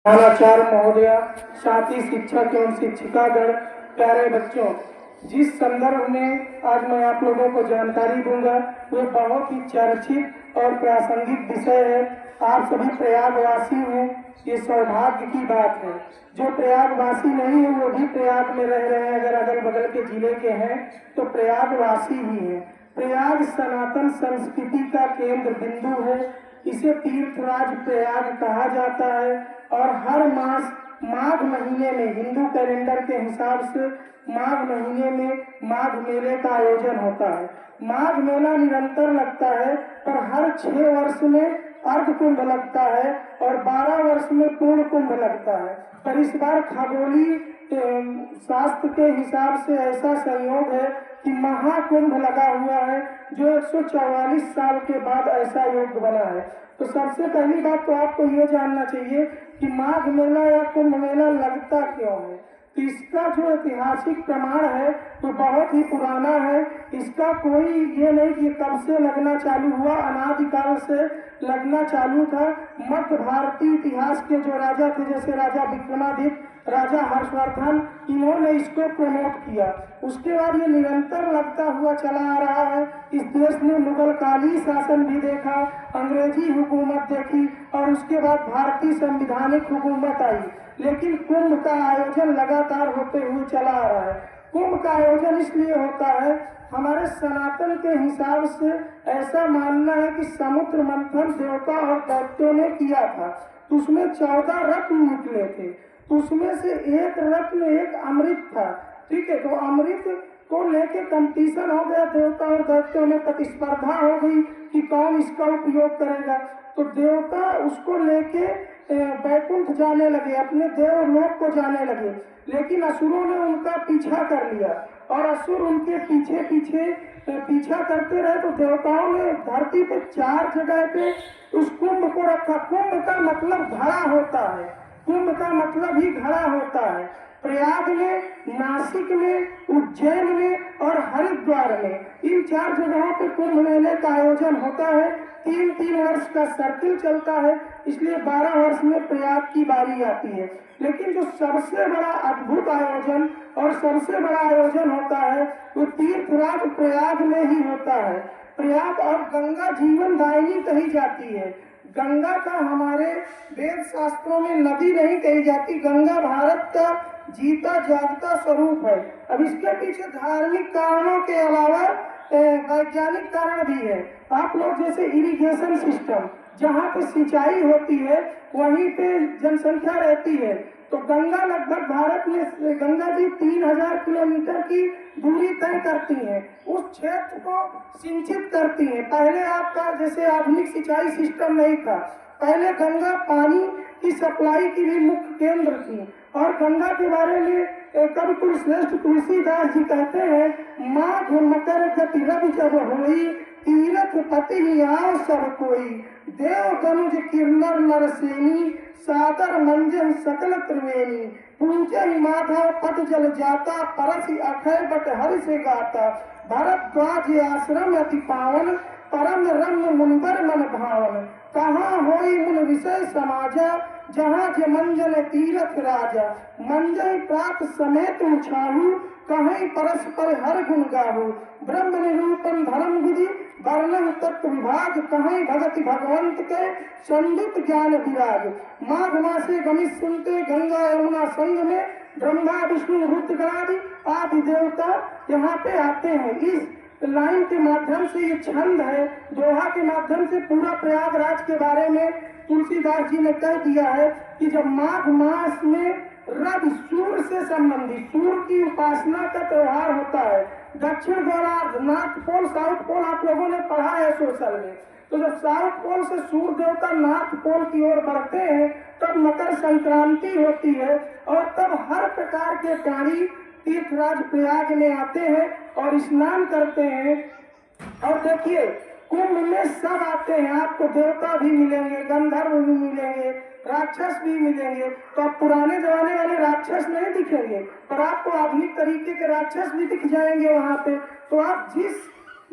प्रधानाचार्य महोदय, साथी शिक्षक एवं शिक्षिकागण, प्यारे बच्चों, जिस संदर्भ में आज मैं आप लोगों को जानकारी दूंगा वो बहुत ही चर्चित और प्रासंगिक विषय है। आप सभी प्रयागवासी हैं, ये सौभाग्य की बात है। जो प्रयागवासी नहीं है वो भी प्रयाग में रह रहे हैं, अगर अगल बगल के जिले के हैं तो प्रयागवासी ही हैं। प्रयाग सनातन संस्कृति का केंद्र बिंदु है। इसे तीर्थराज प्रयाग कहा जाता है और हर मास माघ महीने में हिंदू कैलेंडर के हिसाब से माघ महीने में माघ मेले का आयोजन होता है। माघ मेला निरंतर लगता है पर हर 6 वर्ष में अर्ध कुंभ लगता है और 12 वर्ष में पूर्ण कुंभ लगता है। पर इस बार खगोलीय शास्त्र के हिसाब से ऐसा संयोग है कि महाकुंभ लगा हुआ है, जो 144 साल के बाद ऐसा योग बना है। तो सबसे पहली बात तो आपको ये जानना चाहिए कि माघ मेला या कुंभ मेला लगता क्यों है। तो इसका जो ऐतिहासिक प्रमाण है वो बहुत ही पुराना है। इसका कोई ये नहीं कि कब से लगना चालू हुआ, अनादिकाल से लगना चालू था। मध्य भारतीय इतिहास के जो राजा थे, जैसे राजा विक्रमादित्य, राजा हर्षवर्धन, इन्होंने इसको प्रमोट किया। उसके बाद ये निरंतर लगता हुआ चला आ रहा है। इस देश ने मुगल काली शासन भी देखा, अंग्रेजी हुकूमत देखी और उसके बाद भारतीय संविधानिक हुकूमत आई, लेकिन कुंभ का आयोजन लगातार होते हुए चला आ रहा है। कुंभ का आयोजन इसलिए होता है, हमारे सनातन के हिसाब से ऐसा मानना है कि समुद्र मंथन देवता और दैत्यों ने किया था, तो उसमें 14 रत्न निकले थे। तो उसमें से एक रत्न एक अमृत था, ठीक है। तो अमृत को लेके कंपटीशन हो गया, देवता और दैत्यों में प्रतिस्पर्धा हो गई कि कौन इसका उपयोग करेगा। तो देवता उसको लेके बैकुंठ जाने लगे, अपने देवलोक को जाने लगे, लेकिन असुरों ने उनका पीछा कर लिया और असुर उनके पीछे पीछे पीछा करते रहे। तो देवताओं ने धरती पे 4 जगह पे उस कुंभ को रखा। कुंभ का मतलब घड़ा होता है, कुंभ का मतलब ही घड़ा होता है। प्रयाग में, नासिक में, उज्जैन में और हरिद्वार में, इन 4 जगहों पे कुंभ मेले का आयोजन होता है। 3-3 वर्ष का सर्किल चलता है, इसलिए 12 वर्ष में प्रयाग की बारी आती है। लेकिन जो सबसे बड़ा अद्भुत आयोजन और सबसे बड़ा आयोजन होता है वो तीर्थराज प्रयाग में ही होता है। प्रयाग और गंगा जीवन दायिनी कही जाती है। गंगा का हमारे वेद शास्त्रों में नदी नहीं कही जाती, गंगा भारत का जीता जागता स्वरूप है। अब इसके पीछे धार्मिक कारणों के अलावा वैज्ञानिक कारण भी है। आप लोग जैसे इरिगेशन सिस्टम, जहाँ पे सिंचाई होती है वहीं पे जनसंख्या रहती है, तो गंगा लगभग भारत में गंगा जी 3000 किलोमीटर की दूरी तय करती हैं, उस क्षेत्र को सिंचित करती हैं। पहले आपका जैसे आधुनिक सिंचाई सिस्टम नहीं था, पहले गंगा पानी की सप्लाई की भी मुख्य केंद्र थी। और गंगा के बारे में कवि कुलश्रेष्ठ तुलसीदास जी कहते हैं, माघ मकर गति रवि जब हुई, तीरथ पति ही आओ सब कोई, देव तनुज किन्नर नरसेनी, सादर मंजन सकल त्रिवेणी, पूजे माधव पद जल जाता, परसि अक्षय बट हरि से गाता, भरद्वाज आश्रम अति पावन, परम रम्य मुनिवर मन भावन, कहाँ होई मुन विषय समाजा, जहाँ जे मंजन तीरथ राजा, मंजय प्रात समेत उछाहू, कहीं परस्पर हर गुण गाहू, ब्रह्म निरूपण धर्म विधि वर्णन तत्व विभाग, कहीं भगति भगवंत के संयुक्त ज्ञान विराग, माघ मासे गमित सुनते गंगा यमुना संग में, ब्रह्मा विष्णु रुद्र गणादि आदि देवता यहाँ पे आते हैं। इस लाइन के माध्यम से ये छंद है, दोहा के माध्यम से पूरा प्रयागराज के बारे में तुलसीदास जी ने कह दिया है कि जब माघ मास में रवि सूर्य से संबंधित, सूर्य की उपासना का त्योहार होता है। दक्षिण गोलार्ध, नॉर्थ पोल, साउथ पोल आप लोगों ने पढ़ा है सोशल में। तो जब साउथ पोल से सूर्य देवता नॉर्थ पोल की ओर बढ़ते हैं तब मकर संक्रांति होती है और तब हर प्रकार के प्राणी तीर्थराज प्रयाग में आते हैं और स्नान करते हैं। और देखिए कुंभ में सब आते हैं, आपको देवता भी मिलेंगे, गंधर्व भी मिलेंगे, राक्षस भी मिलेंगे। तो आप पुराने जमाने वाले राक्षस नहीं दिखेंगे, पर आपको आधुनिक तरीके के राक्षस भी दिख जाएंगे वहां पे। तो आप जिस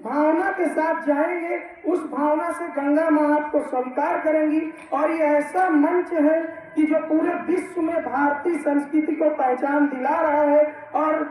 भावना के साथ जाएंगे उस भावना से गंगा माँ आपको स्वीकार करेंगी। और ये ऐसा मंच है कि जो पूरे विश्व में भारतीय संस्कृति को पहचान दिला रहा है। और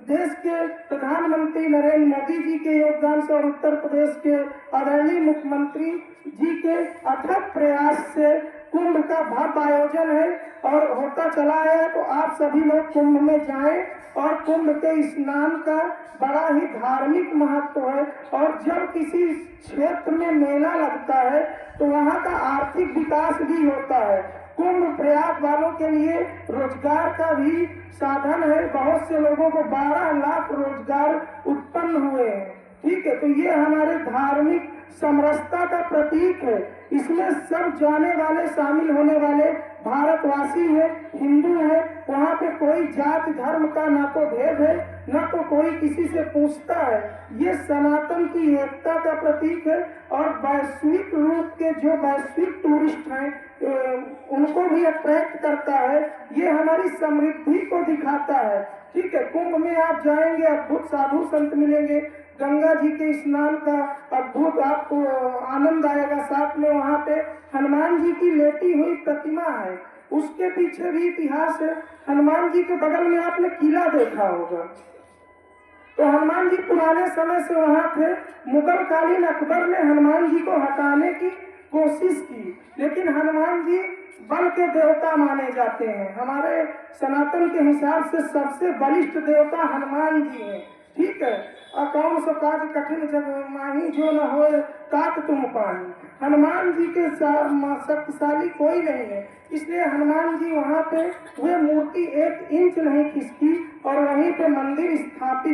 देश के प्रधानमंत्री नरेंद्र मोदी जी के योगदान से और उत्तर प्रदेश के आदरणीय मुख्यमंत्री जी के अथक प्रयास से कुंभ का भव्य आयोजन है और होता चला है। तो आप सभी लोग कुंभ में जाएं और कुंभ के स्नान का बड़ा ही धार्मिक महत्व है। और जब किसी क्षेत्र में मेला लगता है तो वहाँ का आर्थिक विकास भी होता है। कुंभ प्रयाग वालों के लिए रोजगार का भी साधन है। बहुत से लोगों को 12 लाख रोजगार उत्पन्न हुए हैं। ठीक है, तो ये हमारे धार्मिक समरसता का प्रतीक है। इसमें सब जाने वाले, शामिल होने वाले भारतवासी है, हिंदू है। वहाँ पे कोई जाति धर्म का ना तो भेद है, ना तो कोई किसी से पूछता है। ये सनातन की एकता का प्रतीक है। और वैश्विक रूप के जो वैश्विक टूरिस्ट हैं उनको भी अट्रैक्ट करता है। ये हमारी समृद्धि को दिखाता है। ठीक है, कुंभ में आप जाएंगे, अद्भुत साधु संत मिलेंगे, गंगा जी के स्नान का अद्भुत आपको आनंद आएगा। साथ में वहाँ पे हनुमान जी की लेटी हुई प्रतिमा है, उसके पीछे भी इतिहास है। हनुमान जी के बगल में आपने किला देखा होगा। तो हनुमान जी पुराने समय से वहाँ थे। मुगल कालीन अकबर ने हनुमान जी को हटाने की कोशिश की, लेकिन हनुमान जी बल के देवता माने जाते हैं। हमारे सनातन के हिसाब से सबसे बलिष्ठ देवता हनुमान जी हैं। ठीक है, कौन सो काज कठिन जग माही, जो न होए तात तुम पाही। हनुमान जी के शक्तिशाली कोई नहीं है, इसलिए हनुमान जी वहाँ पे वे मूर्ति 1 इंच नहीं खिसकी और वहीं पे मंदिर स्थापित